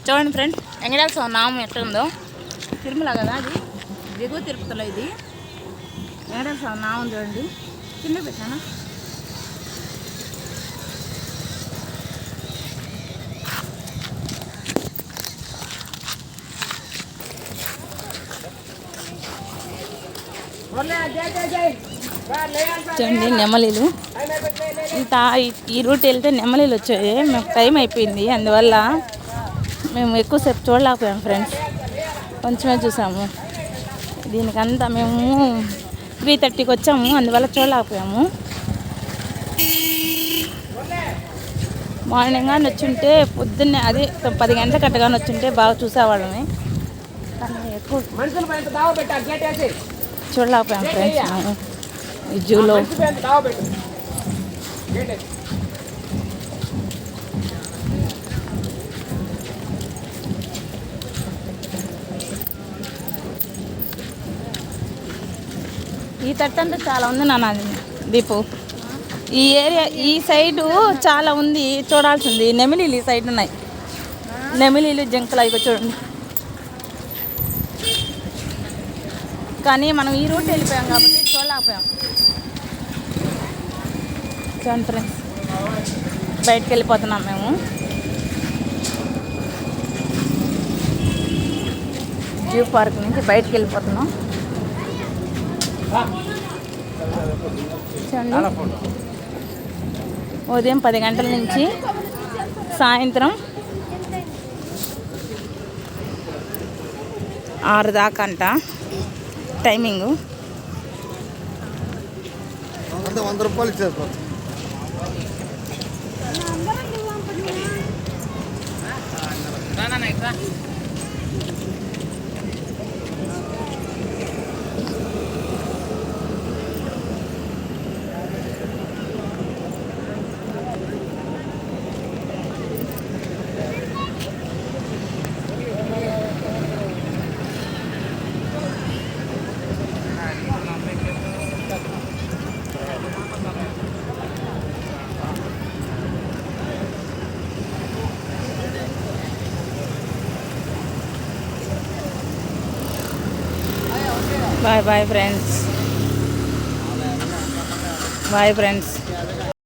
చూడండి ఫ్రెండ్స్, వెంకటేశ్వర స్వామి నామం ఎట్లుందో. తిరుమల కదా అది, దిగువ తిరుపతిలో ఇది వెంకటేశ్వర స్వామి నామం చూడండి. కింద పెట్టానా? చూడండి నెమలీలు. ఇంత ఈ రూట్ వెళ్తే నెమలీలు వచ్చాయి. మాకు టైం అయిపోయింది, అందువల్ల మేము ఎక్కువసేపు చూడలేకపోయాము ఫ్రెండ్స్. కొంచెమే చూసాము. దీనికంతా మేము 3:30కి వచ్చాము, అందువల్ల చూడలేకపోయాము. మార్నింగ్ కానీ వచ్చుంటే పొద్దున్నే అదే 10 గంటల కట్టగానే వచ్చుంటే బాగా చూసేవాళ్ళమే. కానీ ఎక్కువ చూడలేకపోయాము ఫ్రెండ్స్ ఈ జూలో. ఈ తట్టంతా చాలా ఉంది నాన్న దీపు. ఈ ఏరియా ఈ సైడు చాలా ఉంది చూడాల్సింది. నెమిలీలు ఈ సైడ్ ఉన్నాయి. నెమిలీలు జింకలు అవి చూడండి. కానీ మనం ఈ రూట్ వెళ్ళిపోయాం కాబట్టి చూడలేకపోయాం. చూడండి ఫ్రెండ్స్, బయటకు వెళ్ళిపోతున్నాం మేము. జూ పార్క్ నుంచి బయటకు వెళ్ళిపోతున్నాం. చూడండి, ఉదయం 10 గంటల నుంచి సాయంత్రం 6 దాకా అంట టైమింగు. 100 రూపాయలు ఇచ్చేస్తాం. Bye bye friends. Bye friends.